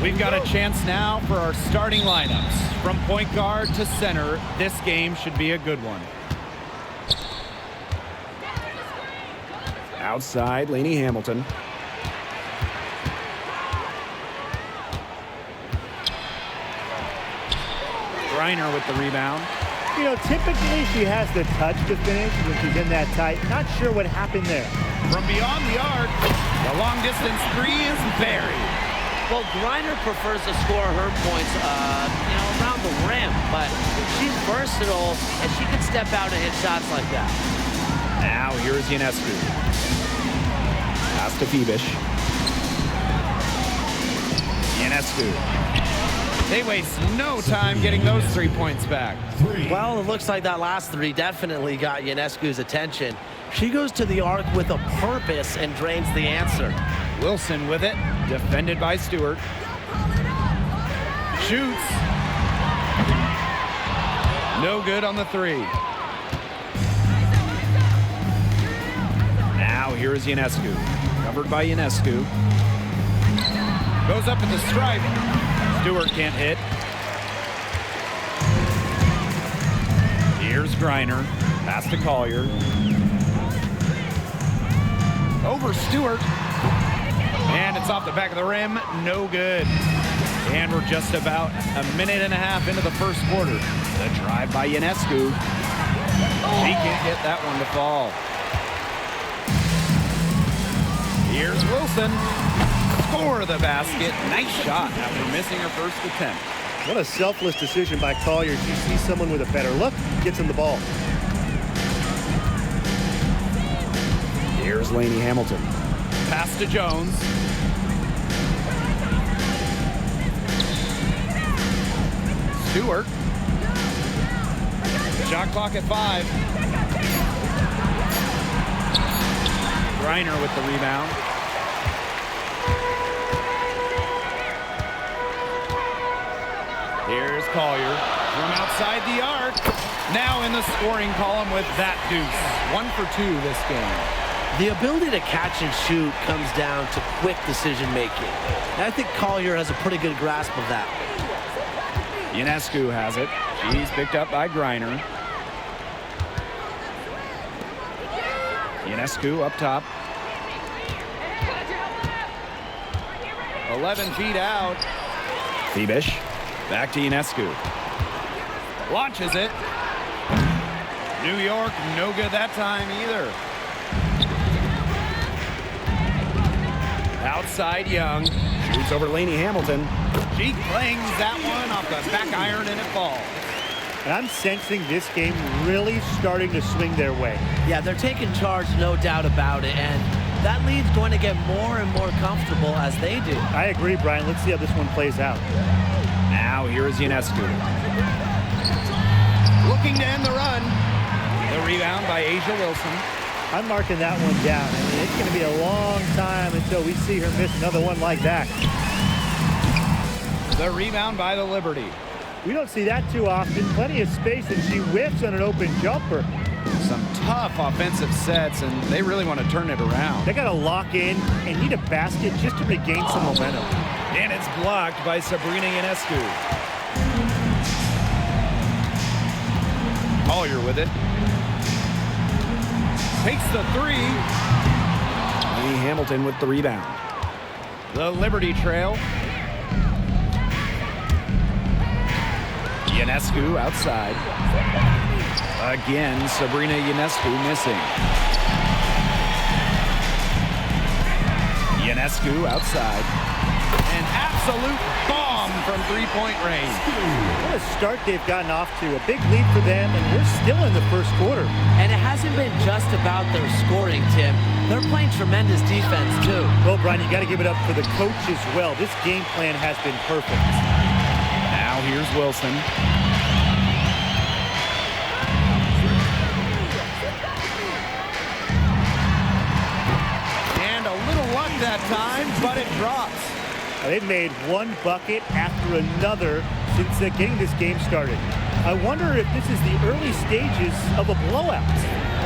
We've got a chance now for our starting lineups. From point guard to center, this game should be a good one. Outside, Lainey Hamilton. Griner with the rebound. You know, typically she has the touch to finish when she's in that tight. Not sure what happened there. From beyond the arc, the long distance three is buried. Well, Griner prefers to score her points, around the rim, but she's versatile and she can step out and hit shots like that. Now here's Ionescu. Pass to Phoebish. Ionescu. They waste no time getting those 3 points back. Well, it looks like that last three definitely got Ionescu's attention. She goes to the arc with a purpose and drains the answer. Wilson with it, defended by Stewart. Shoots. No good on the three. Now here is Ionescu. Covered by Ionescu. Goes up at the stripe. Stewart can't hit. Here's Griner. Pass to Collier. Over Stewart. And it's off the back of the rim. No good. And we're just about a minute and a half into the first quarter. The drive by Ionescu. She can't get that one to fall. Here's Wilson. Score the basket. Nice shot after missing her first attempt. What a selfless decision by Collier. She sees someone with a better look, gets him the ball. Here's Lainey Hamilton. Pass to Jones. Stewart. Shot clock at 5. Griner with the rebound. Here's Collier from outside the arc. Now in the scoring column with that deuce. 1 for 2 this game. The ability to catch and shoot comes down to quick decision making. And I think Collier has a pretty good grasp of that. Ionescu has it. She's picked up by Griner. Ionescu up top. 11 feet out. Phoebish. Back to Ionescu. Launches it. New York, no good that time either. Outside Young. Shoots over Lainey Hamilton. She clangs that one off the back iron and it falls. And I'm sensing this game really starting to swing their way. Yeah, they're taking charge, no doubt about it. And that lead's going to get more and more comfortable as they do. I agree, Brian. Let's see how this one plays out. Now here is Ionescu. Looking to end the run. The rebound by A'ja Wilson. I'm marking that one down. I mean, it's going to be a long time until we see her miss another one like that. The rebound by the Liberty. We don't see that too often. Plenty of space, and she whiffs on an open jumper. Some tough offensive sets, and they really want to turn it around. They got to lock in and need a basket just to regain some momentum. And it's blocked by Sabrina Ionescu. Collier with it. Takes the three. Lainey Hamilton with the rebound. The Liberty trail. Ionescu outside. Again, Sabrina Ionescu missing. Ionescu outside. An absolute bomb from three-point range. What a start they've gotten off to. A big lead for them, and we're still in the first quarter. And it hasn't been just about their scoring, Tim. They're playing tremendous defense, too. Well, Brian, you got to give it up for the coach as well. This game plan has been perfect. Now here's Wilson. And a little luck that time, but it drops. They've made one bucket after another since getting this game started. I wonder if this is the early stages of a blowout.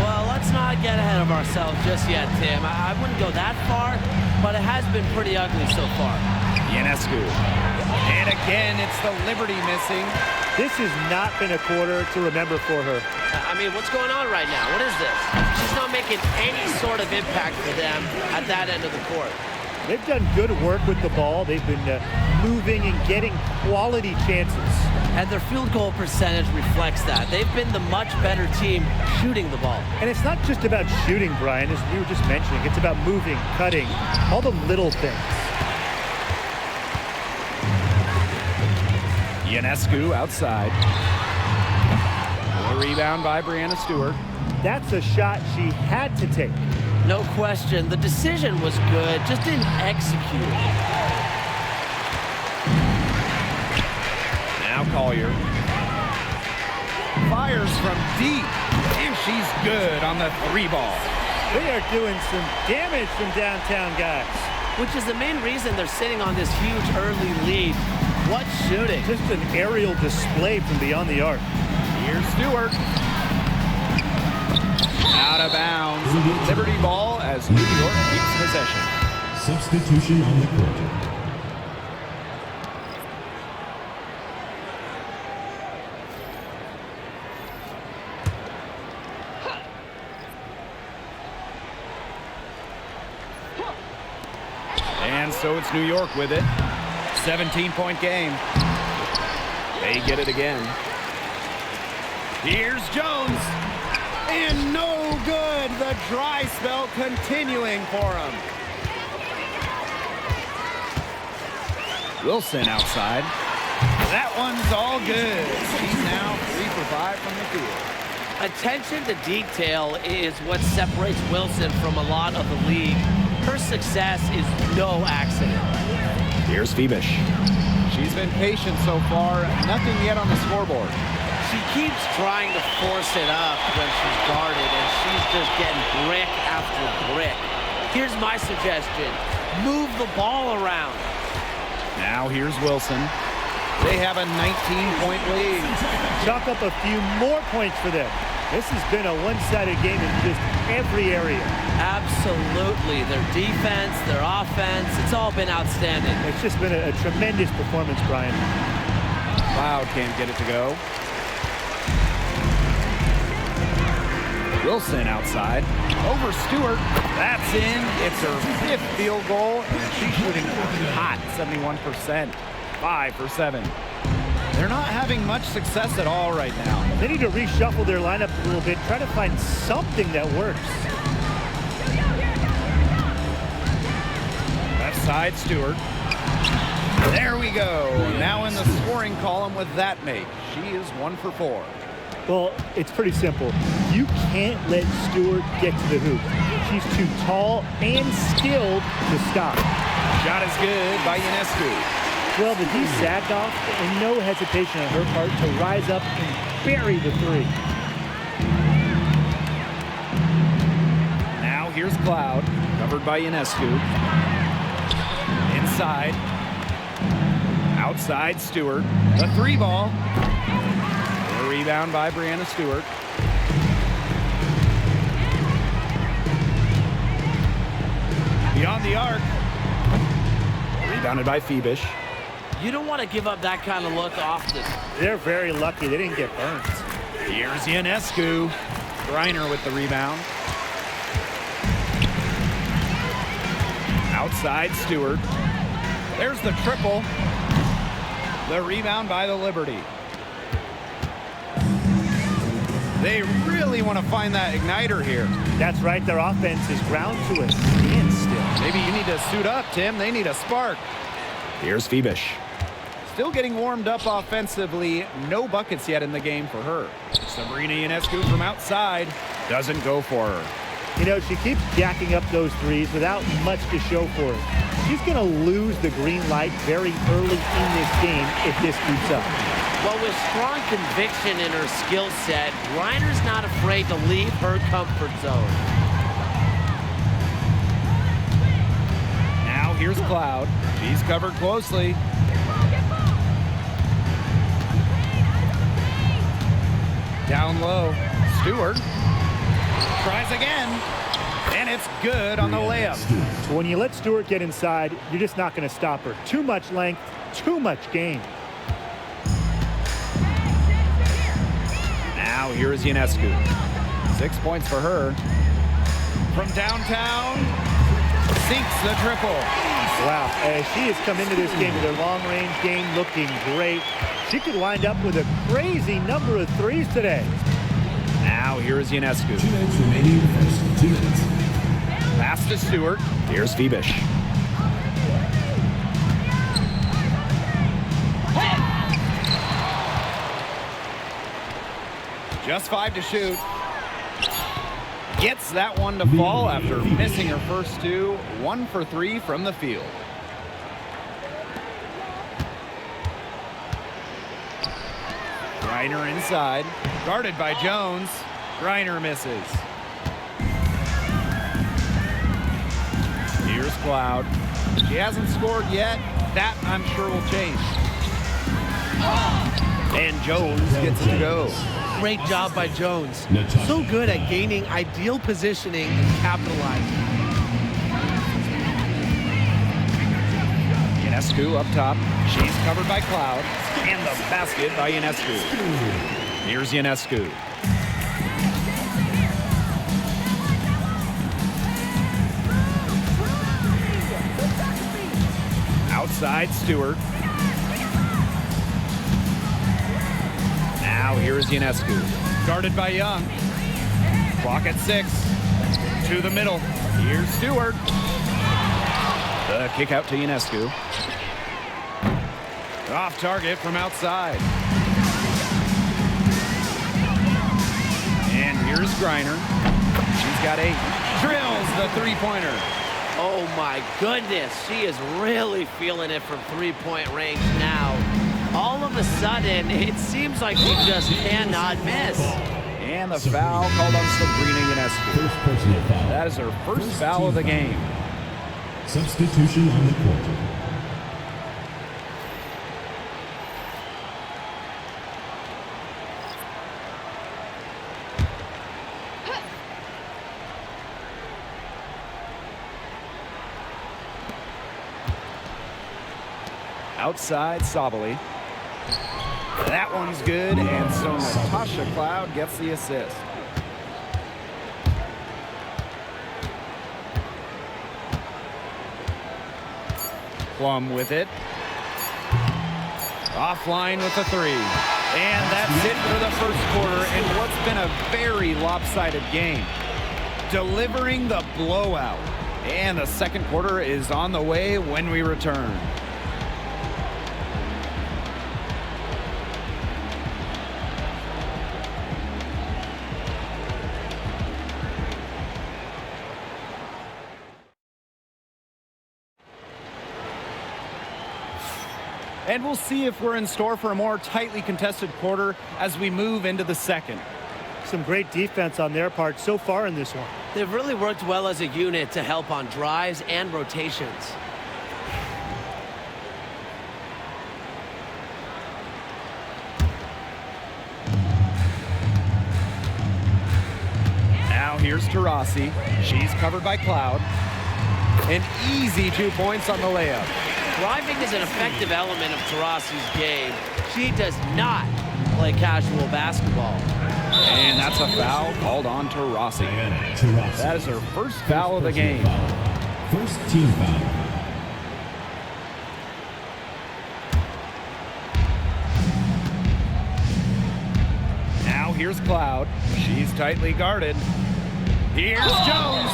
Well, let's not get ahead of ourselves just yet, Tim. I wouldn't go that far, but it has been pretty ugly so far. Ionescu. And again, it's the Liberty missing. This has not been a quarter to remember for her. I mean, what's going on right now? What is this? She's not making any sort of impact for them at that end of the court. They've done good work with the ball. They've been moving and getting quality chances. And their field goal percentage reflects that. They've been the much better team shooting the ball. And it's not just about shooting, Brian, as we were just mentioning. It's about moving, cutting, all the little things. Ionescu outside. The rebound by Brianna Stewart. That's a shot she had to take. No question. The decision was good, just didn't execute. Now Collier. Fires from deep. And she's good on the 3-ball. They are doing some damage from downtown, guys. Which is the main reason they're sitting on this huge early lead. What shooting. Just an aerial display from beyond the arc. Here's Stewart. Out of bounds. Liberty ball as New York keeps possession. Substitution on the court. And so it's New York with it. 17-point game. They get it again. Here's Jones. And no good. The dry spell continuing for him. Wilson outside. That one's all good. She's now 3 for 5 from the field. Attention to detail is what separates Wilson from a lot of the league. Her success is no accident. Here's Phoebish. She's been patient so far. Nothing yet on the scoreboard. She keeps trying to force it up when she's guarded, and she's just getting brick after brick. Here's my suggestion. Move the ball around. Now here's Wilson. They have a 19-point lead. Chalk up a few more points for them. This has been a one-sided game in just every area. Absolutely. Their defense, their offense, it's all been outstanding. It's just been a tremendous performance, Brian. Cloud can't get it to go. Wilson outside. Over Stewart. That's in. It's her 5th field goal, and she's shooting hot, 71%. 5 for 7. They're not having much success at all right now. They need to reshuffle their lineup a little bit, try to find something that works. Left side, Stewart. There we go. Now in the scoring column with that make. She is 1 for 4. Well, it's pretty simple. You can't let Stewart get to the hoop. She's too tall and skilled to stop. Shot is good by Ionescu. Well, the D sagged off, and no hesitation on her part to rise up and bury the 3. Now here's Cloud. Covered by Ionescu. Inside. Outside Stewart. The 3-ball. The rebound by Brianna Stewart. Beyond the arc. Rebounded by Phoebish. You don't want to give up that kind of look often. They're very lucky they didn't get burnt. Here's Ionescu. Griner with the rebound. Outside Stewart. There's the triple. The rebound by the Liberty. They really want to find that igniter here. That's right, their offense is ground to a standstill. Maybe you need to suit up, Tim. They need a spark. Here's Phoebish. Still getting warmed up offensively. No buckets yet in the game for her. Sabrina Ionescu from outside doesn't go for her. You know, she keeps jacking up those threes without much to show for it. She's going to lose the green light very early in this game if this keeps up. Well, with strong conviction in her skill set, Griner's not afraid to leave her comfort zone. Now here's Cloud. She's covered closely. Down low. Stewart tries again. And it's good on the layup. When you let Stewart get inside, you're just not going to stop her. Too much length, too much gain. Now here is Ionescu. 6 points for her. From downtown, sinks the triple. Wow, she has come into this game with her long-range game looking great. She could wind up with a crazy number of threes today. Now here is Ionescu. 2 minutes remaining in the first. 2 minutes. Pass to Stewart. Here's Phoebish. Just 5 to shoot. Gets that one to fall after missing her first 2. 1 for 3 from the field. Griner inside. Guarded by Jones. Griner misses. Here's Cloud. She hasn't scored yet. That, I'm sure, will change. And Jones gets it to go. Great job by Jones. So good at gaining ideal positioning and capitalizing. Ionescu up top. She's covered by Cloud. And the basket by Ionescu. Here's Ionescu. Outside Stewart. Now here is Ionescu. Guarded by Young. Clock at 6. To the middle. Here's Stewart. The kick out to Ionescu. Off target from outside. And here's Griner. She's got 8. Drills the three-pointer. Oh my goodness, she is really feeling it from three-point range now. All of a sudden, it seems like she just cannot miss. And the foul called on Sabrina Ionescu. First personal foul. That is her first foul of the game. Substitution on the court. Outside Sabali. That one's good, and so Natasha Cloud gets the assist. Plum with it. Offline with the 3. And that's it for the first quarter in what's been a very lopsided game. Delivering the blowout. And the second quarter is on the way when we return. And we'll see if we're in store for a more tightly contested quarter as we move into the second. Some great defense on their part so far in this one. They've really worked well as a unit to help on drives and rotations. Now here's Taurasi. She's covered by Cloud. An easy 2 points on the layup. Driving is an effective element of Taurasi's game. She does not play casual basketball. And that's a foul called on Taurasi. That is her first foul of the game. First team foul. Now here's Cloud. She's tightly guarded. Here's Jones.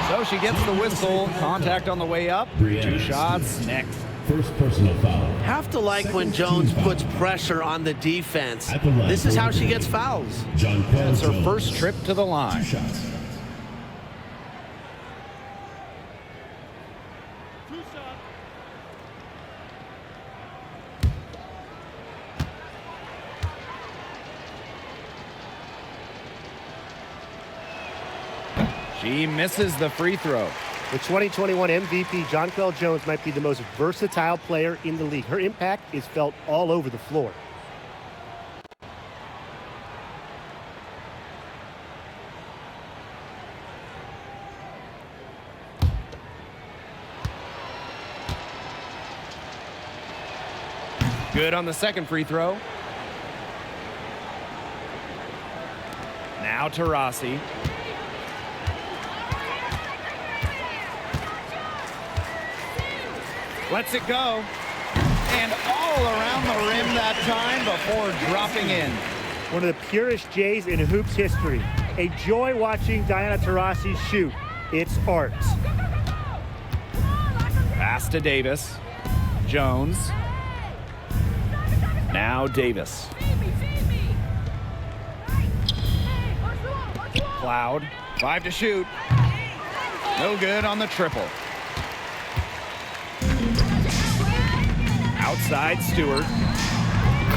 So she gets the whistle. Contact on the way up. 2 shots next. First personal foul. Have to like when Jones puts pressure on the defense. This is how she gets fouls. That's her first trip to the line. 2 shots. She misses the free throw. The 2021 MVP, Jonquel Jones, might be the most versatile player in the league. Her impact is felt all over the floor. Good on the second free throw. Now Taurasi. Lets it go. And all around the rim that time before dropping in. One of the purest Jays in hoops history. A joy watching Diana Taurasi shoot. It's art. Pass to Davis. Jones. Now Davis. Cloud. 5 to shoot. No good on the triple. Outside Stewart.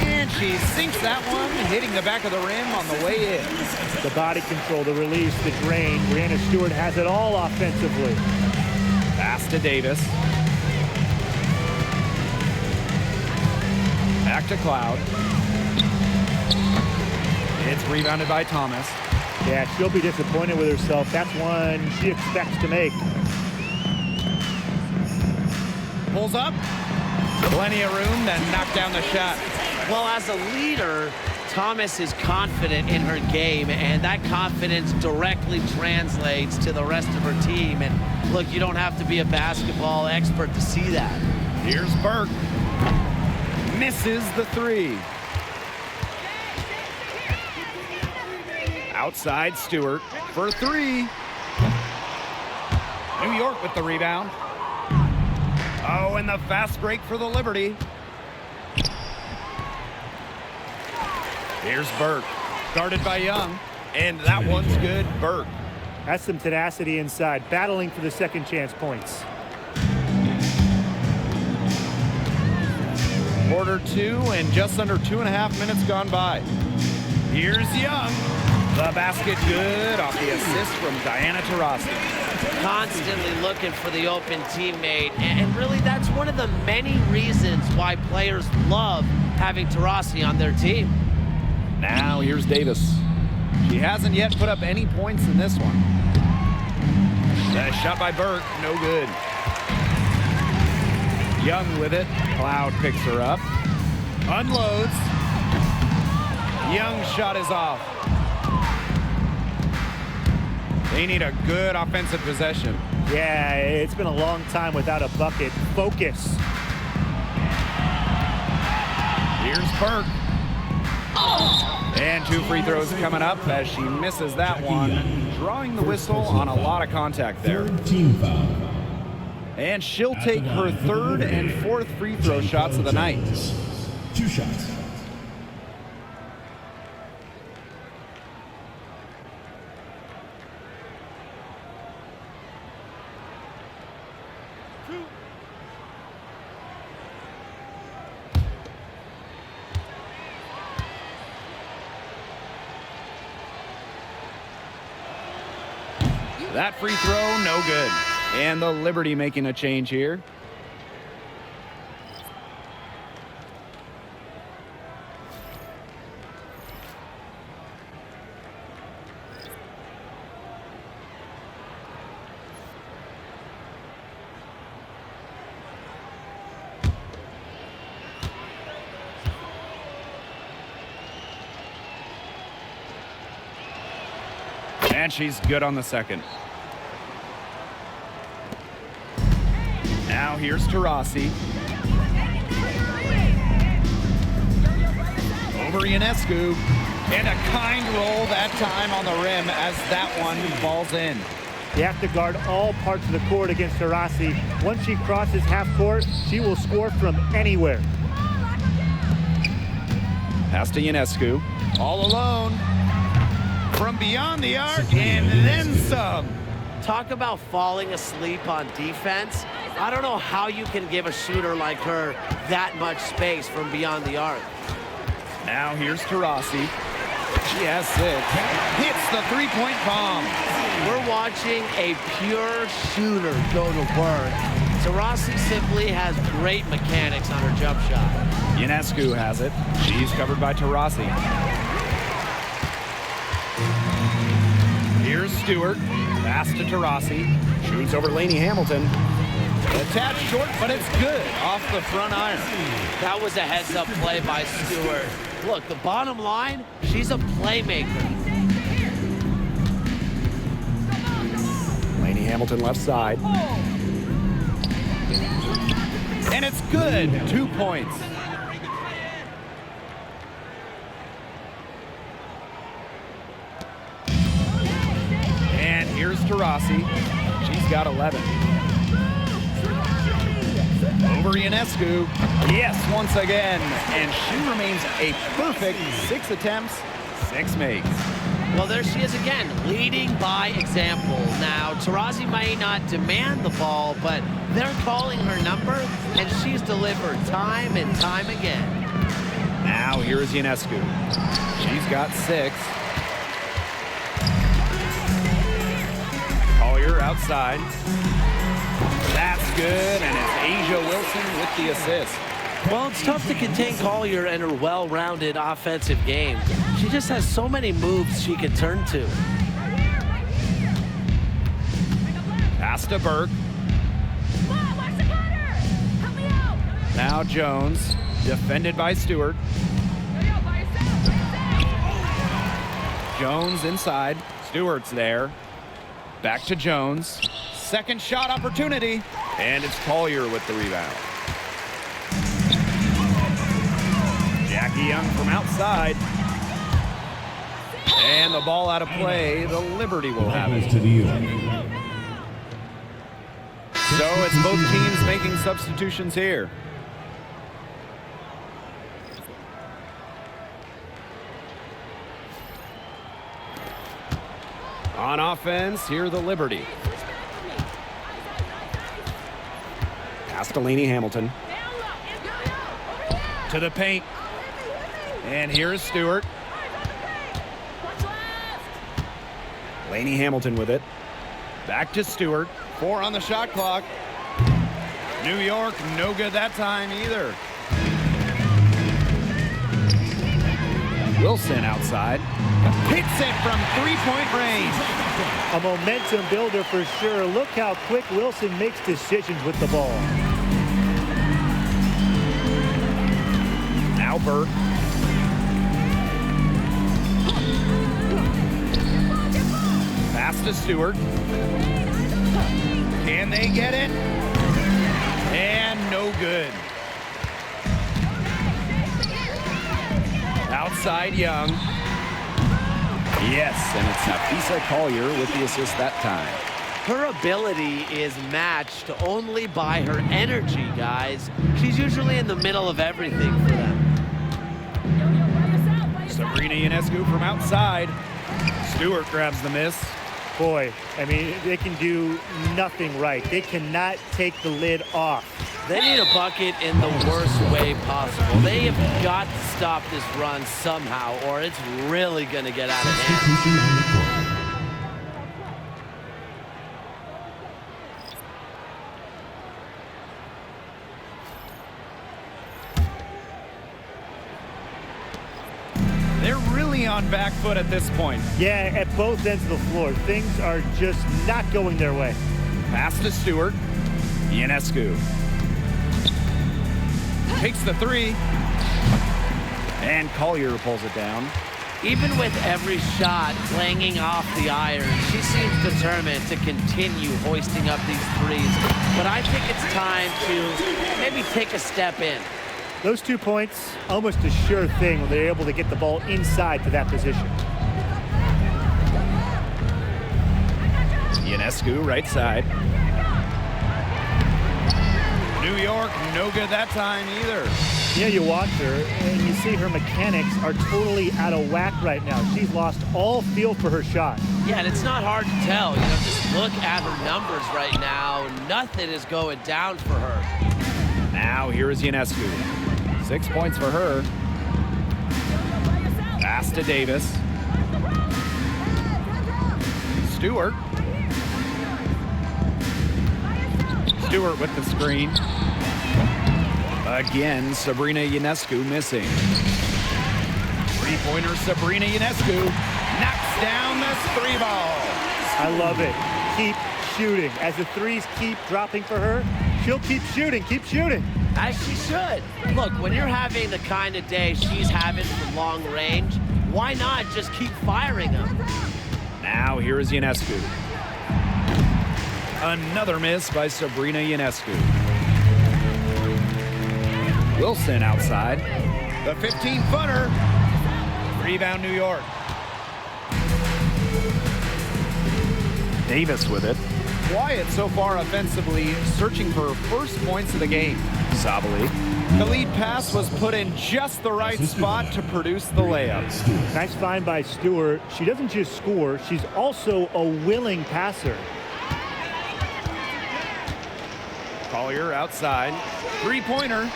And she sinks that one, hitting the back of the rim on the way in. The body control, the release, the drain. Brianna Stewart has it all offensively. Pass to Davis. Back to Cloud. It's rebounded by Thomas. Yeah, she'll be disappointed with herself. That's one she expects to make. Pulls up. Plenty of room to knock down the shot. Well, as a leader, Thomas is confident in her game, and that confidence directly translates to the rest of her team. And look, you don't have to be a basketball expert to see that. Here's Burke. Misses the three. Outside Stewart for three. New York with the rebound. Oh, and the fast break for the Liberty. Here's Burke. Guarded by Young. And that one's good. Burke. That's some tenacity inside, battling for the second chance points. Quarter 2 and just under 2.5 minutes gone by. Here's Young. The basket good off the assist from Diana Taurasi. Constantly looking for the open teammate, and really that's one of the many reasons why players love having Taurasi on their team. Now here's Davis. She hasn't yet put up any points in this one. The shot by Burke, no good. Young with it. Cloud picks her up. Unloads. Young's shot is off. They need a good offensive possession. Yeah, it's been a long time without a bucket. Focus. Here's Burke. And 2 free throws coming up as she misses that one. Drawing the whistle on a lot of contact there. Third team foul. And she'll take her 3rd and 4th free throw shots of the night. 2 shots. That free throw, no good. And the Liberty making a change here. And she's good on the second. Now here's Taurasi. Over Ionescu. And a kind roll that time on the rim as that one falls in. You have to guard all parts of the court against Taurasi. Once she crosses half court, she will score from anywhere. Pass to Ionescu. All alone. From beyond the arc and then some. Talk about falling asleep on defense. I don't know how you can give a shooter like her that much space from beyond the arc. Now here's Taurasi. She has 6. Hits the three-point bomb. We're watching a pure shooter go to work. Taurasi simply has great mechanics on her jump shot. Ionescu has it. She's covered by Taurasi. Here's Stewart. Pass to Taurasi. Shoots over Lainey Hamilton. A tad short, but it's good off the front iron. That was a heads-up play by Stewart. Look, the bottom line, she's a playmaker. Lainey Hamilton left side. And it's good. 2 points. And here's Taurasi. She's got 11. Over Ionescu. Yes, once again. And she remains a perfect 6 attempts, 6 makes. Well, there she is again, leading by example. Now, Taurasi might not demand the ball, but they're calling her number, and she's delivered time and time again. Now, here's Ionescu. She's got 6. Collier outside. That's good, and it's Asia Wilson with the assist. Well, it's tough to contain Collier and her well-rounded offensive game. She just has so many moves she can turn to. Pass to Burke. Now Jones, defended by Stewart. Jones inside. Stewart's there. Back to Jones. Second shot opportunity. And it's Collier with the rebound. Jackie Young from outside. And the ball out of play. The Liberty will have it. To the U. So it's both teams making substitutions here. On offense, here the Liberty. Pass to Lainey Hamilton. To the paint. And here's Stewart. Lainey Hamilton with it. Back to Stewart. 4 on the shot clock. New York, no good that time either. Wilson outside. Hits it from 3-point range. A momentum builder for sure. Look how quick Wilson makes decisions with the ball. Now Burke. Pass to Stewart. Can they get it? And no good. Outside Young. Yes, and it's Nafisa Collier with the assist that time. Her ability is matched only by her energy, guys. She's usually in the middle of everything for them. Sabrina Ionescu from outside. Stewart grabs the miss. Boy, I mean, they can do nothing right. They cannot take the lid off. They need a bucket in the worst way possible. They have got to stop this run somehow, or it's really going to get out of hand. Substitution on the court. They're really on back foot at this point. Yeah, at both ends of the floor. Things are just not going their way. Pass to Stewart. Ionescu. Takes the 3. And Collier pulls it down. Even with every shot clanging off the iron, she seems determined to continue hoisting up these threes. But I think it's time to maybe take a step in. Those 2 points, almost a sure thing when they're able to get the ball inside to that position. Ionescu, right side. New York, no good that time either. Yeah, you watch her, and you see her mechanics are totally out of whack right now. She's lost all feel for her shot. Yeah, and it's not hard to tell. You know, just look at her numbers right now. Nothing is going down for her. Now here is Ionescu. 6 points for her. Pass to Davis. Stewart. Stewart with the screen. Again, Sabrina Ionescu missing. Three-pointer Sabrina Ionescu knocks down the 3 ball. I love it. Keep shooting. As the threes keep dropping for her, She'll keep shooting, keep shooting. As she should. Look, when you're having the kind of day she's having from long range, why not just keep firing them? Now here is Ionescu. Another miss by Sabrina Ionescu. Wilson outside. The 15-footer. Rebound New York. Davis with it. Quiet so far offensively, searching for first points of the game. Sabali. The lead pass was put in just the right spot to produce the layup. Nice find by Stewart. She doesn't just score, she's also a willing passer. Collier outside. Three-pointer.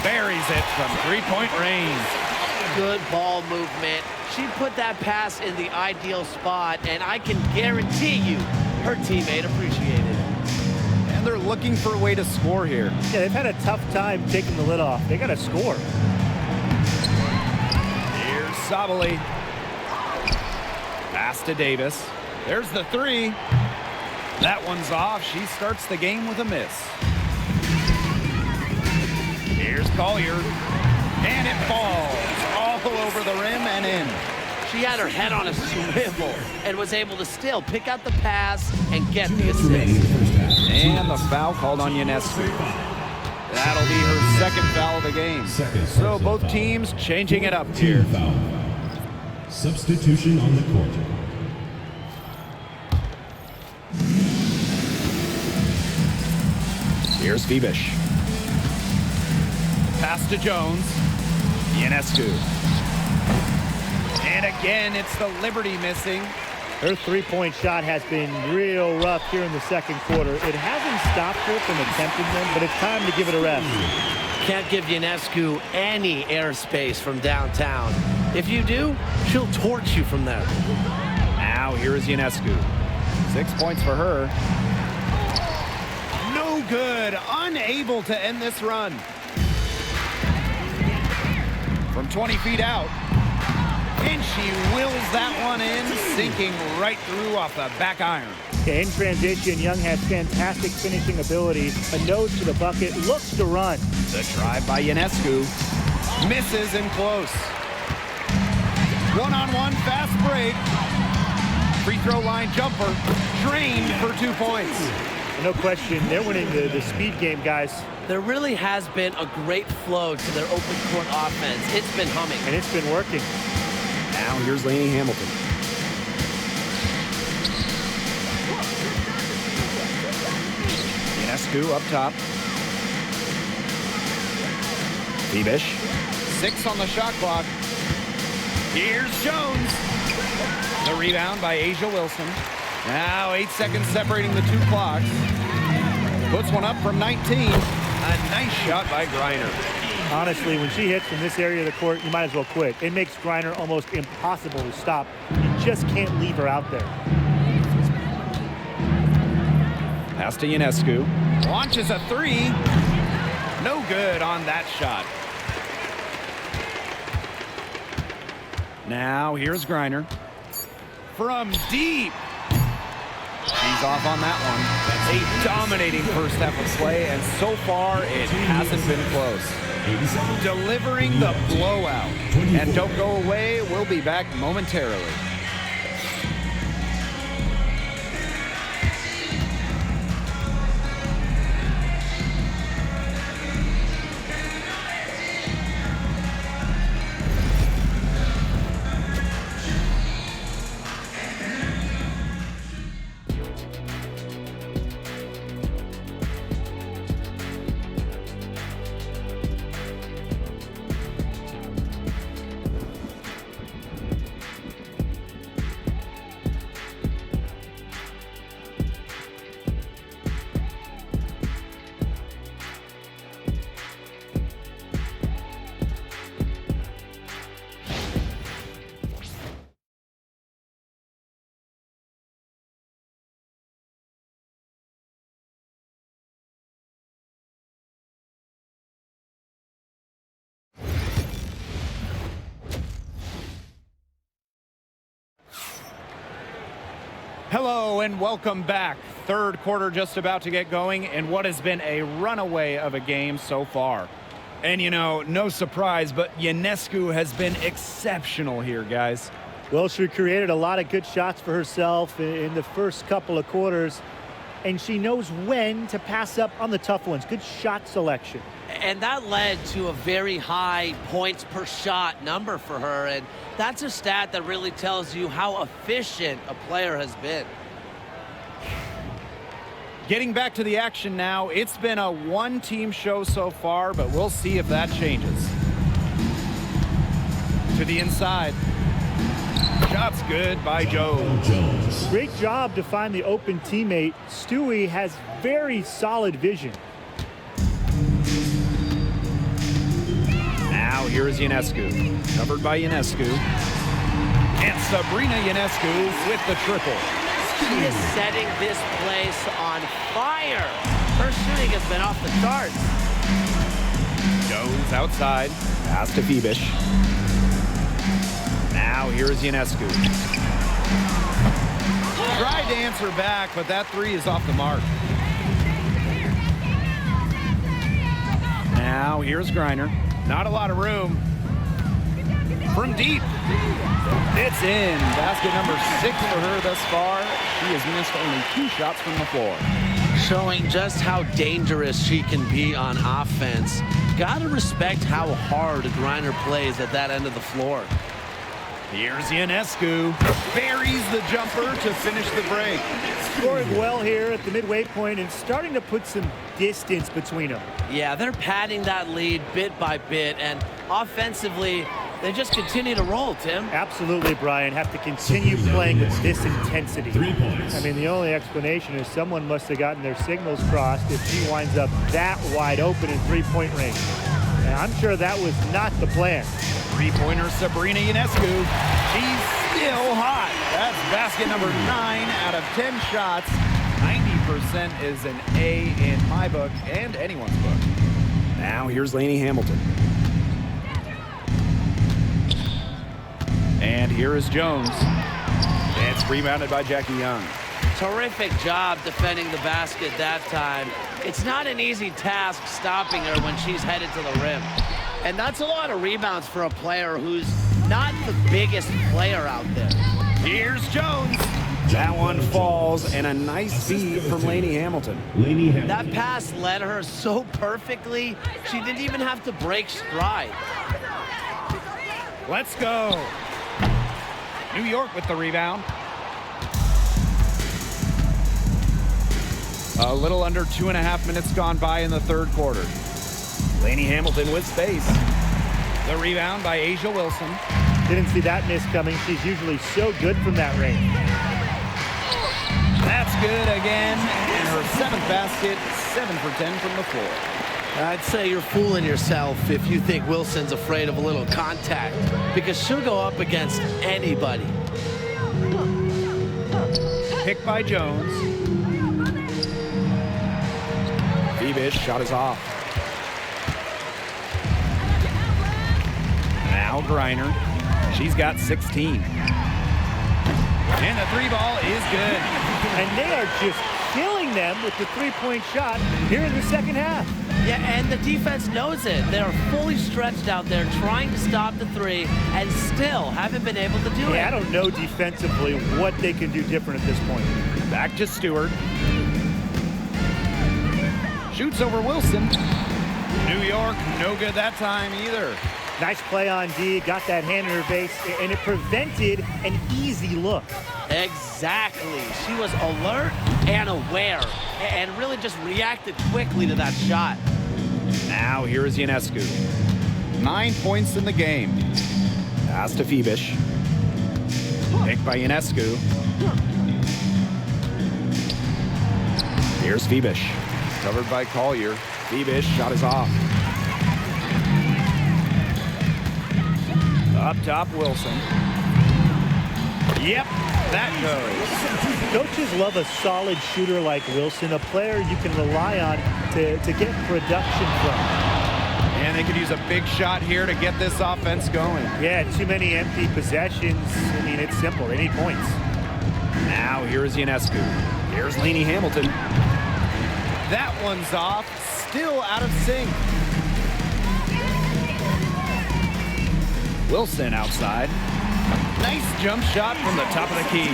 Buries it from three-point range. Good ball movement. She put that pass in the ideal spot, and I can guarantee you her teammate appreciated it. And they're looking for a way to score here. Yeah, they've had a tough time taking the lid off. They got to score. Here's Sabali. Pass to Davis. There's the three. That one's off. She starts the game with a miss. Here's Collier. And it falls all over the rim and in. She had her head on a swivel and was able to still pick out the pass and get the assist. And the foul called on Ionescu. That'll be her second foul of the game. So both teams changing it up here. Team foul. Substitution on the court. Here's Fibish. Pass to Jones. Ionescu. And again, it's the Liberty missing. Her three-point shot has been real rough here in the second quarter. It hasn't stopped her from attempting them, but it's time to give it a rest. Can't give Ionescu any airspace from downtown. If you do, she'll torch you from there. Now here is Ionescu. 6 points for her. No good. Unable to end this run. From 20 feet out. And she wills that one in, sinking right through off the back iron. In transition, Young has fantastic finishing ability. A nose to the bucket, looks to run. The drive by Ionescu. Misses and close. One-on-one fast break. Free throw line jumper. Drained for 2 points. No question, they're winning the speed game, guys. There really has been a great flow to their open court offense. It's been humming. And it's been working. Now here's Lainey Hamilton. Ionescu up top. Fibish. 6 on the shot clock. Here's Jones. The rebound by Asia Wilson. Now 8 seconds separating the two clocks. Puts one up from 19. A nice shot by Griner. Honestly, when she hits from this area of the court, you might as well quit. It makes Griner almost impossible to stop. You just can't leave her out there. Pass to Ionescu. Launches a three. No good on that shot. Now here's Griner. From deep. She's off on that one. A dominating first half of play, and so far it hasn't been close. Delivering the blowout. And don't go away, we'll be back momentarily. Hello and welcome back. third quarter just about to get going in what has been a runaway of a game so far. And, you know, no surprise, but Ionescu has been exceptional here, guys. Well, she created a lot of good shots for herself in the first couple of quarters, and she knows when to pass up on the tough ones. Good shot selection. And that led to a very high points per shot number for her. And that's a stat that really tells you how efficient a player has been. Getting back to the action now, it's been a one-team show so far, but we'll see if that changes. To the inside. Shot's good by Jones. Great job to find the open teammate. Stewie has very solid vision. Now here's Ionescu. Covered by Ionescu. And Sabrina Ionescu with the triple. She is setting this place on fire. Her shooting has been off the charts. Jones outside. Pass to Phoebish. Now here's Ionescu. Tried to answer back, but that three is off the mark. Now here's Griner. Not a lot of room. From deep. It's in. Basket number 6 for her thus far. She has missed only 2 shots from the floor. Showing just how dangerous she can be on offense. Gotta respect how hard Griner plays at that end of the floor. Here's Ionescu. Buries the jumper to finish the break. Scoring well here at the midway point and starting to put some distance between them. Yeah, they're padding that lead bit by bit, and offensively, they just continue to roll, Tim. Absolutely, Brian. Have to continue playing with this intensity. 3 points. I mean, the only explanation is someone must have gotten their signals crossed if she winds up that wide open in three-point range. And I'm sure that was not the plan. Three-pointer Sabrina Ionescu. She's still hot. That's basket number 9 out of 10 shots. 90% is an A in my book and anyone's book. Now here's Lainey Hamilton. And here is Jones. It's rebounded by Jackie Young. Terrific job defending the basket that time. It's not an easy task stopping her when she's headed to the rim. And that's a lot of rebounds for a player who's not the biggest player out there. Here's Jones. That one falls, and a nice feed from Lainey Hamilton. That pass led her so perfectly, she didn't even have to break stride. Let's go. New York with the rebound. A little under 2.5 minutes gone by in the third quarter. Lainey Hamilton with space. The rebound by Asia Wilson. Didn't see that miss coming. She's usually so good from that range. That's good again. And her 7th basket, 7 for 10 from the floor. I'd say you're fooling yourself if you think Wilson's afraid of a little contact, because she'll go up against anybody. Picked by Jones. Phoebish shot is off. Now Griner. She's got 16. And the 3-ball is good. And they are just killing them with the three-point shot here in the second half. Yeah, and the defense knows it. They're fully stretched out there trying to stop the three and still haven't been able to do it. I don't know defensively what they can do different at this point. Back to Stewart. Shoots over Wilson. New York, no good that time either. Nice play on D, got that hand in her face, and it prevented an easy look. Exactly. She was alert and aware and really just reacted quickly to that shot. Now here is Ionescu. 9 points in the game. Pass to Phoebish. Picked by Ionescu. Here's Phoebish. Covered by Collier. Phoebish, shot is off. Up top, Wilson. Yep, that goes. Coaches love a solid shooter like Wilson, a player you can rely on to get production from. And they could use a big shot here to get this offense going. Yeah, too many empty possessions. I mean, it's simple. They need points. Now here is Ionescu. Here's Lainey Hamilton. That one's off, still out of sync. Wilson outside. Nice jump shot from the top of the key.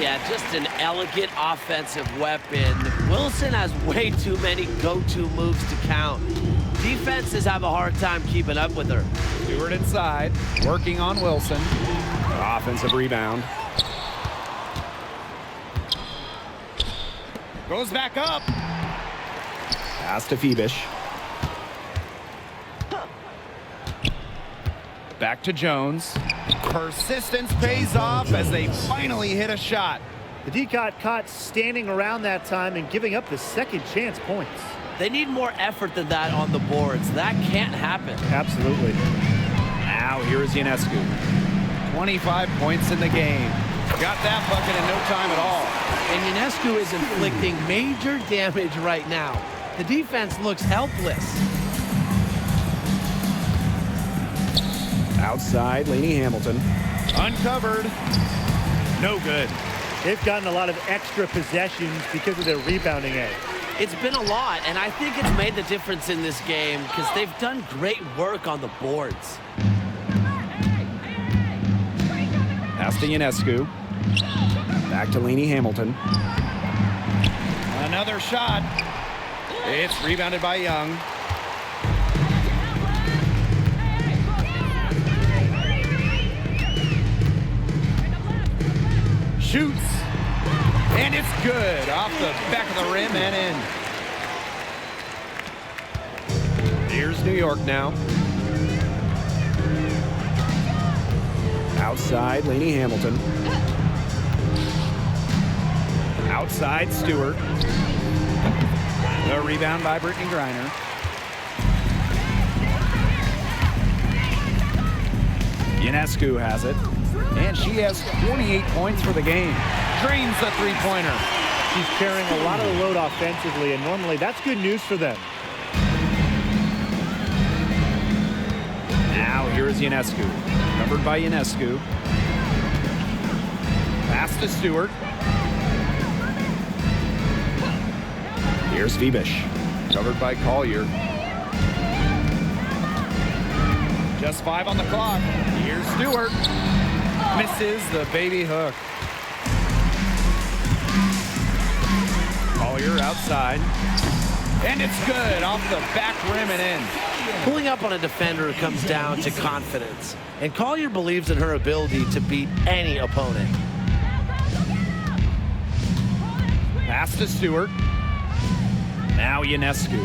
Yeah, just an elegant offensive weapon. Wilson has way too many go-to moves to count. Defenses have a hard time keeping up with her. Stewart inside, working on Wilson. Offensive rebound. Goes back up. Pass to Phoebish. Back to Jones. Persistence pays off as they finally hit a shot. The D got caught standing around that time and giving up the second chance points. They need more effort than that on the boards. That can't happen. Absolutely. Now here's Ionescu. 25 points in the game. Got that bucket in no time at all. And Ionescu is inflicting major damage right now. The defense looks helpless. Outside, Lainey Hamilton. Uncovered. No good. They've gotten a lot of extra possessions because of their rebounding edge. It's been a lot, and I think it's made the difference in this game because they've done great work on the boards. Pass to Ionescu. Back to Lainey Hamilton. Another shot. It's rebounded by Young. Shoots. And it's good. Off the back of the rim and in. Here's New York now. Outside, Lainey Hamilton. Outside, Stewart. The rebound by Brittany Griner. Ionescu has it. And she has 28 points for the game. Drains the three-pointer. She's carrying a lot of the load offensively, and normally that's good news for them. Now here's Ionescu. Covered by Ionescu. Pass to Stewart. Here's Phoebish. Covered by Collier. Just 5 on the clock. Here's Stewart. Misses the baby hook. Collier outside. And it's good off the back rim and in. Pulling up on a defender comes down to confidence, and Collier believes in her ability to beat any opponent. Pass to Stewart. Now Ionescu.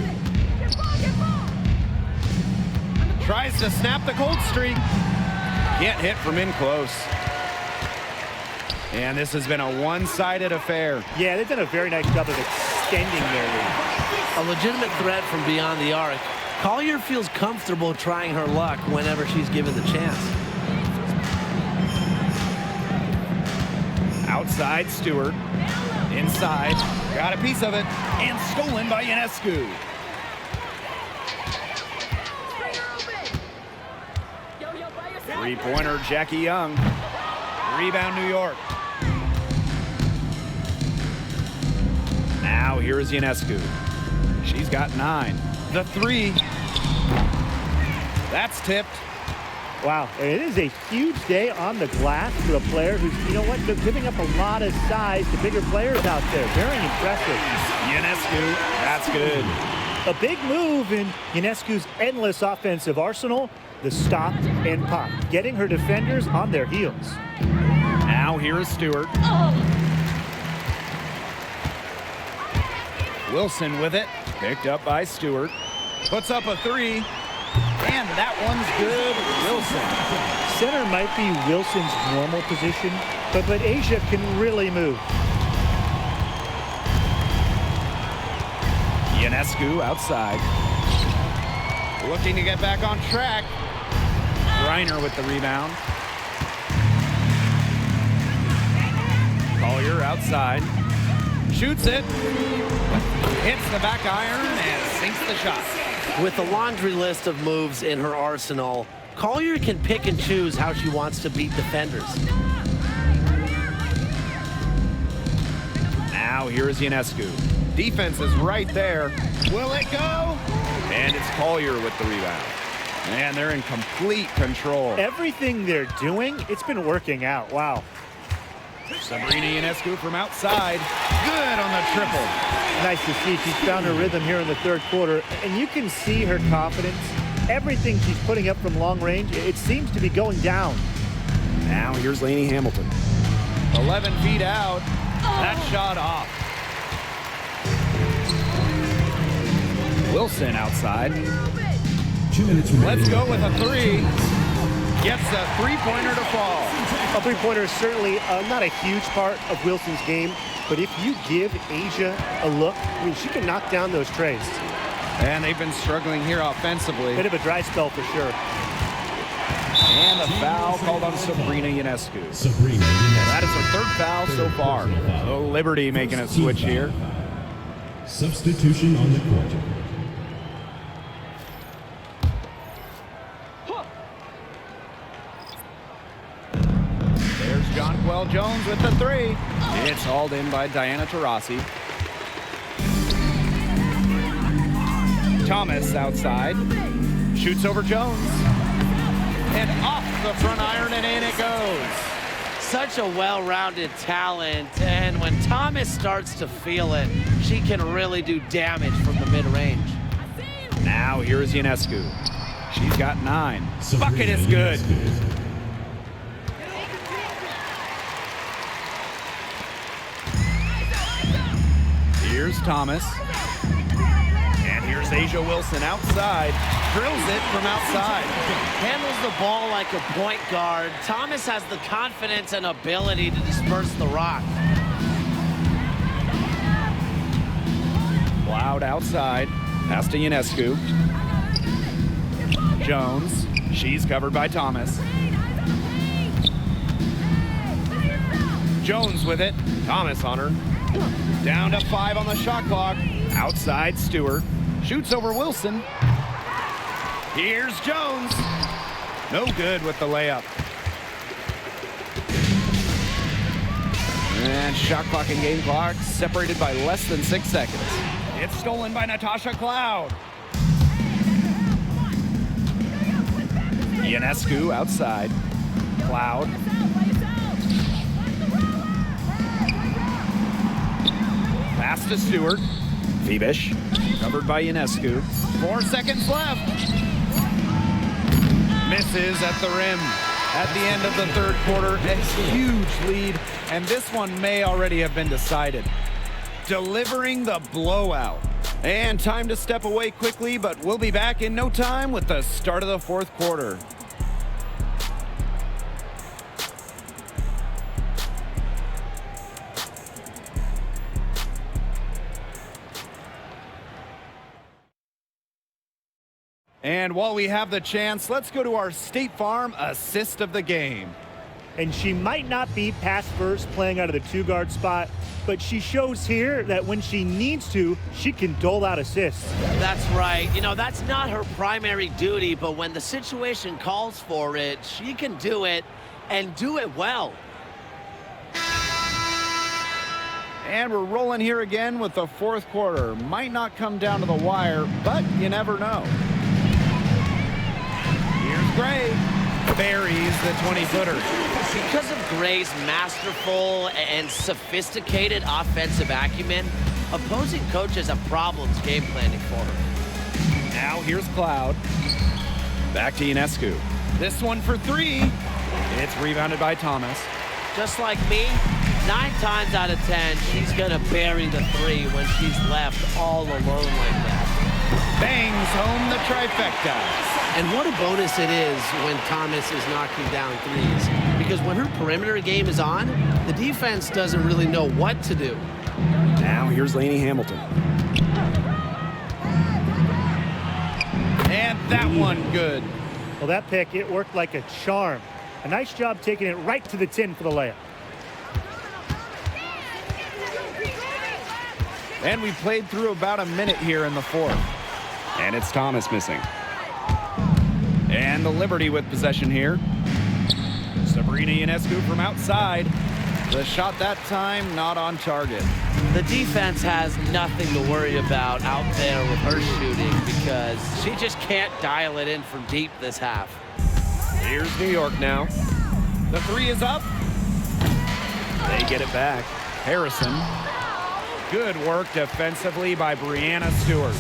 Tries to snap the cold streak. Can't hit from in close. And this has been a one-sided affair. Yeah, they've done a very nice job of extending their lead. A legitimate threat from beyond the arc. Collier feels comfortable trying her luck whenever she's given the chance. Outside, Stewart. Inside. Got a piece of it. And stolen by Ionescu. Three-pointer, Jackie Young. Rebound, New York. Now here's Ionescu. She's got 9. The three. That's tipped. Wow, it is a huge day on the glass for a player who's, you know what, they're giving up a lot of size to bigger players out there. Very impressive. Ionescu, that's good. A big move in Ionescu's endless offensive arsenal, the stop and pop, getting her defenders on their heels. Now here's Stewart. Wilson with it. Picked up by Stewart. Puts up a three. And that one's good. Wilson. Center might be Wilson's normal position, but Asia can really move. Ionescu outside. Looking to get back on track. Griner with the rebound. Collier outside. Shoots it. Hits the back iron and sinks the shot. With a laundry list of moves in her arsenal, Collier can pick and choose how she wants to beat defenders. Now Now here's Ionescu. Defense is right there. Will it go? And it's Collier with the rebound. And they're in complete control. Everything they're doing, it's been working out. Wow. Sabrina Ionescu from outside. Good on the triple. Nice to see she's found her rhythm here in the third quarter. And you can see her confidence. Everything she's putting up from long range, it seems to be going down. Now here's Lainey Hamilton. 11 feet out. That shot off. Wilson outside. 2 minutes remaining. Let's go with a three. Gets a three-pointer to fall. A three-pointer is certainly not a huge part of Wilson's game, but if you give Asia a look, I mean, she can knock down those trays. And they've been struggling here offensively. Bit of a dry spell for sure. And a foul called on Sabrina Ionescu. Sabrina Ionescu. That is her third foul so far. So Liberty making a switch here. Substitution on the court. There's Jonquel Jones with the three. It's hauled in by Diana Taurasi. Thomas outside. Shoots over Jones. And off the front iron and in it goes. Such a well-rounded talent, and when Thomas starts to feel it, she can really do damage from the mid-range. Now here's Ionescu. She's got 9. Sabrina Bucket is good. Ionescu. Here's Thomas. And here's Asia Wilson outside. Drills it from outside. Handles the ball like a point guard. Thomas has the confidence and ability to disperse the rock. Loud outside. Pass to Ionescu. Jones. She's covered by Thomas. Jones with it. Thomas on her. Down to 5 on the shot clock. Outside Stewart. Shoots over Wilson. Here's Jones. No good with the layup. And shot clock and game clock separated by less than 6 seconds. It's stolen by Natasha Cloud. Ionescu outside. Cloud. Pass to Stewart. Phoebish. Covered by Ionescu. 4 seconds left. Misses at the rim. At the end of the third quarter, a huge lead, and this one may already have been decided. Delivering the blowout. And time to step away quickly, but we'll be back in no time with the start of the fourth quarter. And while we have the chance, let's go to our State Farm assist of the game. And she might not be pass first playing out of the 2-guard spot, but she shows here that when she needs to, she can dole out assists. That's right. You know, that's not her primary duty, but when the situation calls for it, she can do it and do it well. And we're rolling here again with the fourth quarter. Might not come down to the wire, but you never know. Here's Gray. Buries the 20-footer. Because of Gray's masterful and sophisticated offensive acumen, opposing coaches have problems game planning for her. Now here's Cloud. Back to Ionescu. This one for 3. It's rebounded by Thomas. Just like me, 9 times out of 10, she's going to bury the 3 when she's left all alone like that. Bangs home the trifecta. And what a bonus it is when Thomas is knocking down 3s. Because when her perimeter game is on, the defense doesn't really know what to do. Now here's Lainey Hamilton. And that one good. Well, that pick, it worked like a charm. A nice job taking it right to the tin for the layup. And we played through about a minute here in the fourth. And it's Thomas missing. And the Liberty with possession here. Sabrina Ionescu from outside. The shot that time not on target. The defense has nothing to worry about out there with her shooting because she just can't dial it in from deep this half. Here's New York now. The three is up. They get it back. Harrison. Good work defensively by Brianna Stewart.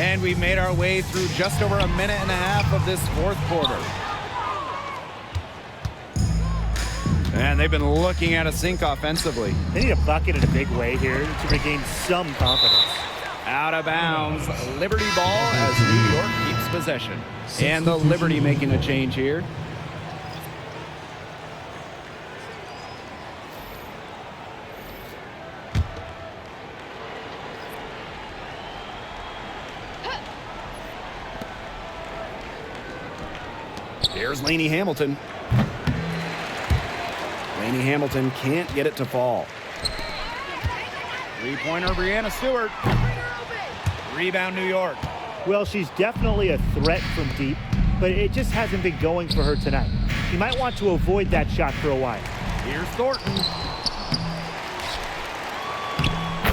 And we've made our way through just over a minute and a half of this fourth quarter. And they've been looking at a sink offensively. They need a bucket in a big way here to regain some confidence. Out of bounds. Liberty ball as New York keeps possession. And the Liberty making a change here. Here's Lainey Hamilton. Lainey Hamilton can't get it to fall. Three-pointer, Brianna Stewart. Rebound, New York. Well, she's definitely a threat from deep, but it just hasn't been going for her tonight. She might want to avoid that shot for a while. Here's Thornton.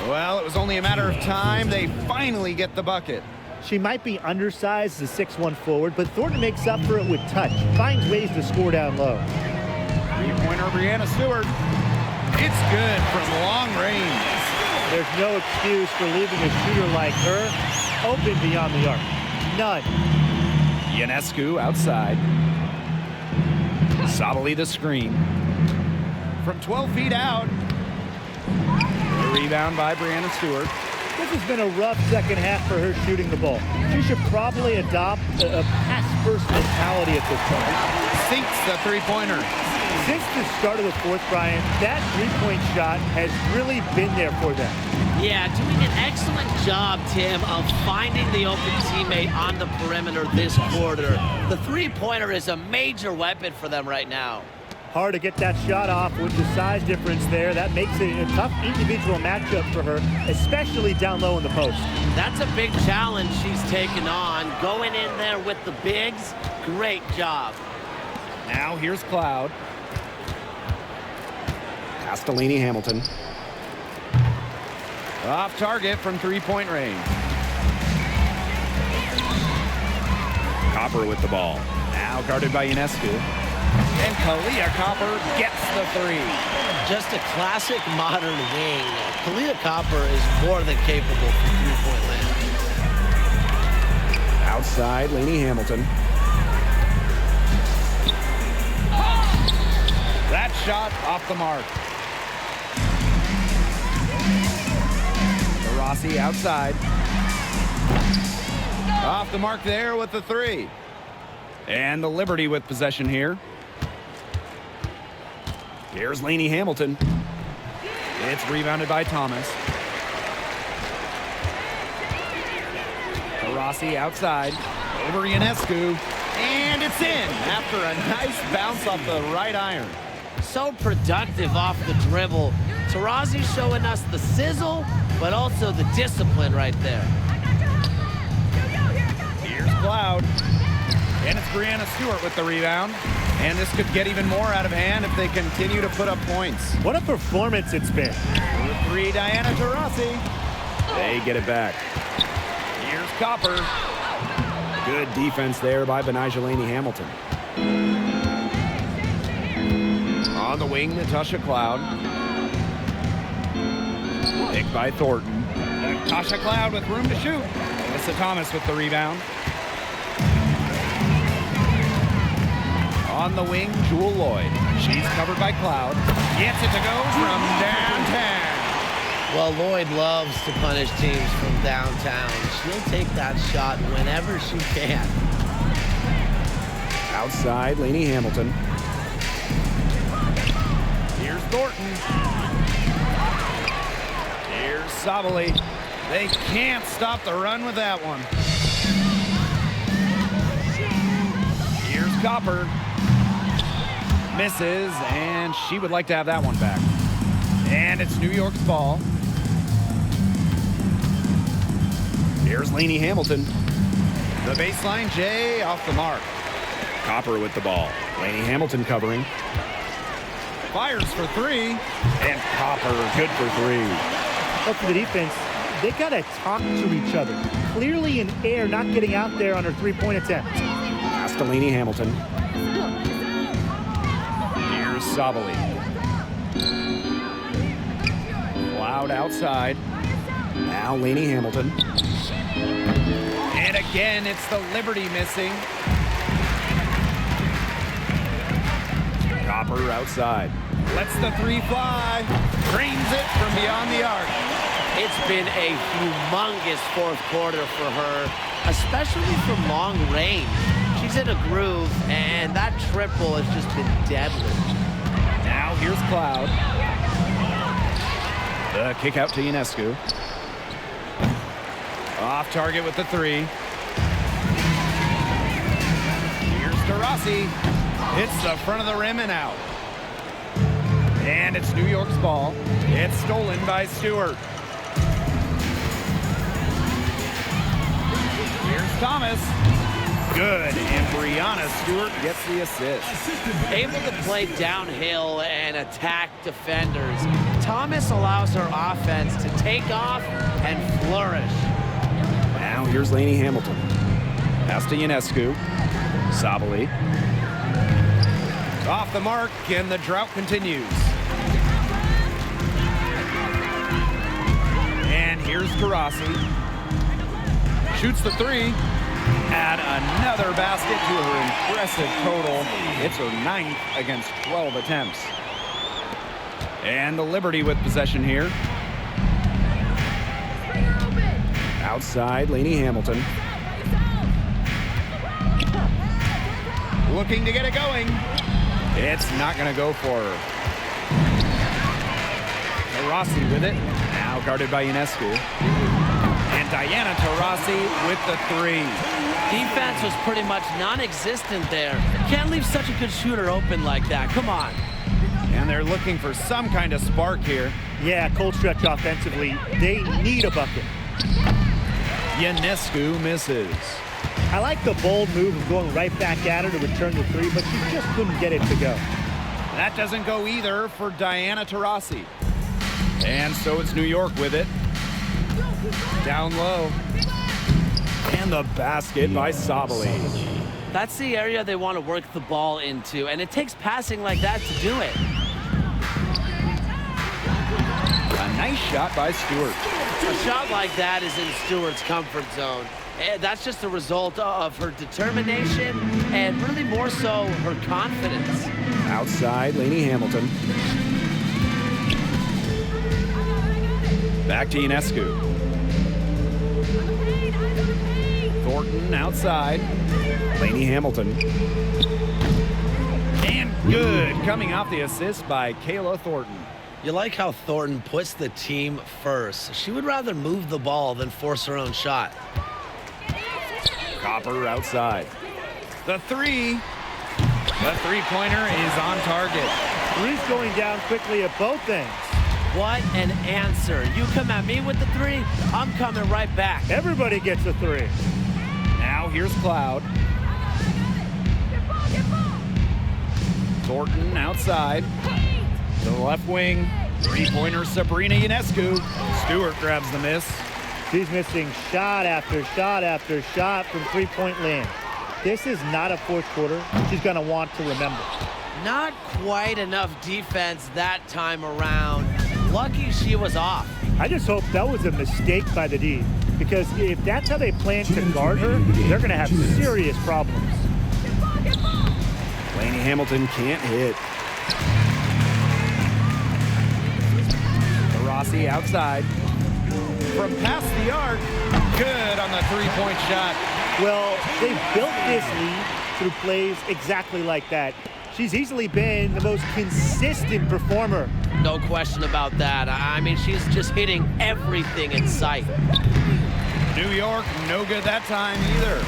Well, it was only a matter of time. They finally get the bucket. She might be undersized as a 6'1" forward, but Thornton makes up for it with touch, finds ways to score down low. Three-pointer, Brianna Stewart. It's good from long range. There's no excuse for leaving a shooter like her open beyond the arc. None. Ionescu outside. Sabali the screen. From 12 feet out. The rebound by Brianna Stewart. This has been a rough second half for her shooting the ball. She should probably adopt a pass-first mentality at this point. Sinks the three-pointer. Since the start of the fourth, Brian, that three-point shot has really been there for them. Yeah, doing an excellent job, Tim, of finding the open teammate on the perimeter this quarter. The three-pointer is a major weapon for them right now. Hard to get that shot off with the size difference there. That makes it a tough individual matchup for her, especially down low in the post. That's a big challenge she's taken on. Going in there with the bigs, great job. Now here's Cloud. Pass to Lainey Hamilton. Off target from three-point range. Copper with the ball. Now guarded by Ionescu. And Kalia Copper gets the three. Just a classic modern wing. Kalia Copper is more than capable from three-point land. Outside, Lainey Hamilton. That shot off the mark. Rossi outside. Off the mark there with the three. And the Liberty with possession here. Here's Lainey Hamilton. It's rebounded by Thomas. Rossi outside. Over Ionescu. And it's in after a nice bounce off the right iron. So productive off the dribble. Taurasi showing us the sizzle, but also the discipline right there. Here's Cloud. And it's Brianna Stewart with the rebound. And this could get even more out of hand if they continue to put up points. What a performance it's been. Number three, Diana Taurasi. They get it back. Here's Copper. Good defense there by Benijah Lainey Hamilton. On the wing, Natasha Cloud. Picked by Thornton. Natasha Cloud with room to shoot. Melissa Thomas with the rebound. On the wing, Jewel Lloyd. She's covered by Cloud. Gets it to go from downtown. Well, Lloyd loves to punish teams from downtown. She'll take that shot whenever she can. Outside, Lainey Hamilton. Here's Thornton. Here's Sabali. They can't stop the run with that one. Here's Copper. Misses, and she would like to have that one back. And it's New York's ball. Here's Lainey Hamilton. The baseline, Jay off the mark. Copper with the ball. Lainey Hamilton covering. fires for three. And Copper, good for three. But for the defense, they got to talk to each other. Clearly in air, not getting out there on her three-point attempt. Pass to Lainey Hamilton. Here's Sabali. Loud outside. Now Lainey Hamilton. And again, it's the Liberty missing. Copper outside. Lets the three fly. Drains it from beyond the arc. It's been a humongous fourth quarter for her, especially from long range. She's in a groove, and that triple has just been deadly. Now here's Cloud. The kick out to Ionescu. Off target with the three. Here's DeRossi. Hits the front of the rim and out. And it's New York's ball. It's stolen by Stewart. Here's Thomas. Good, and Brianna Stewart gets the assist. Able to play downhill and attack defenders, Thomas allows her offense to take off and flourish. Now here's Lainey Hamilton. Pass to Ionescu. Sabali. Off the mark, and the drought continues. And here's DeRossi. Shoots the three. Add another basket to her impressive total. It's her 9th against 12 attempts. And the Liberty with possession here. Outside, Lainey Hamilton. Looking to get it going. It's not going to go for her. DeRossi with it. Now guarded by Ionescu. And Diana Taurasi with the three. Defense was pretty much non-existent there. Can't leave such a good shooter open like that. Come on. And they're looking for some kind of spark here. Yeah, cold stretch offensively. They need a bucket. Ionescu misses. I like the bold move of going right back at her to return the three, but she just couldn't get it to go. That doesn't go either for Diana Taurasi. And so it's New York with it. Down low. And the basket by Sabali. That's the area they want to work the ball into, and it takes passing like that to do it. A nice shot by Stewart. A shot like that is in Stewart's comfort zone. And that's just a result of her determination and really more so her confidence. Outside, Lainey Hamilton. Back to Ionescu. Thornton outside. Lainey Hamilton. And good. Coming off the assist by Kayla Thornton. You like how Thornton puts the team first. She would rather move the ball than force her own shot. Copper outside. The three. The three-pointer is on target. Three's going down quickly at both ends. What an answer. You come at me with the three, I'm coming right back. Everybody gets a three. Now here's Cloud. Thornton outside. To the left wing. Three-pointer Sabrina Ionescu. Stewart grabs the miss. She's missing shot after shot after shot from three-point land. This is not a fourth quarter she's going to want to remember. Not quite enough defense that time around. Lucky she was off. I just hope that was a mistake by the D, because if that's how they plan to guard her, they're going to have serious problems. Lainey Hamilton can't hit. Rossi outside. From past the arc. Good on the three-point shot. Well, they built this lead through plays exactly like that. She's easily been the most consistent performer. No question about that. I mean, she's just hitting everything in sight. New York, no good that time either.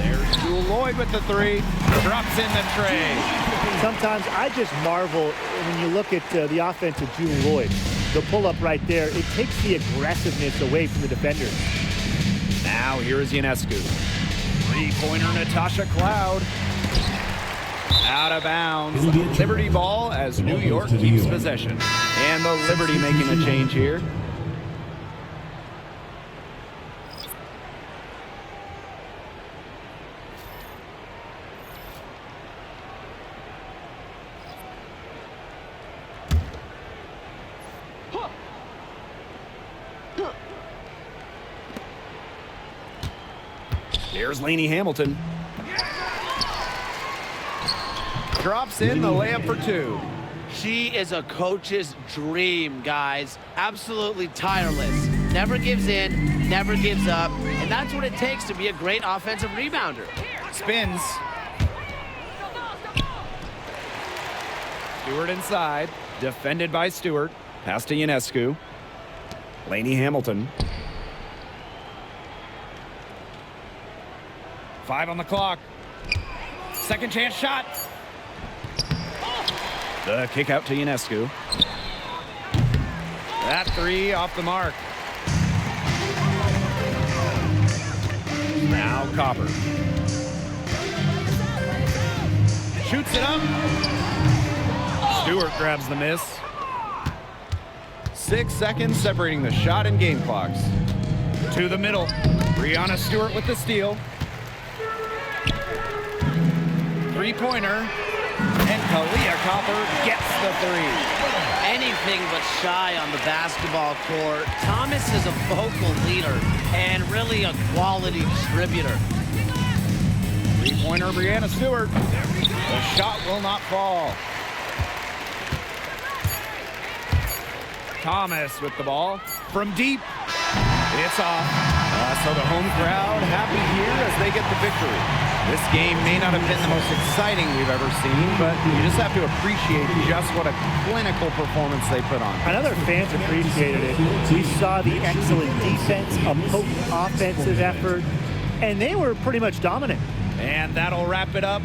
There's Jewel Lloyd with the three. Drops in the tray. Sometimes I just marvel when you look at the offense of Jewel Lloyd. The pull-up right there, it takes the aggressiveness away from the defenders. Now here is Ionescu. Three-pointer Natasha Cloud. Out of bounds. It'll be a charge. Liberty ball as New Ball York goes to New keeps York. possession. And the Liberty making a change here. Here's Lainey Hamilton. Drops in the layup for two. She is a coach's dream, guys. Absolutely tireless. Never gives in, never gives up. And that's what it takes to be a great offensive rebounder. Spins. Stewart inside. Defended by Stewart. Pass to Ionescu. Lainey Hamilton. 5 on the clock. Second chance shot. The kick out to Ionescu. That three off the mark. Now Copper. Shoots it up. Stewart grabs the miss. 6 seconds separating the shot and game clocks. To the middle. Brianna Stewart with the steal. Three-pointer. And Kalia Copper gets the three. Anything but shy on the basketball court. Thomas is a vocal leader and really a quality distributor. Three-pointer, Brianna Stewart. The shot will not fall. Thomas with the ball from deep. It's off. So the home crowd happy here as they get the victory. This game may not have been the most exciting we've ever seen, but you just have to appreciate just what a clinical performance they put on. I know their fans appreciated it. We saw the excellent defense, a potent offensive effort, and they were pretty much dominant. And that'll wrap it up.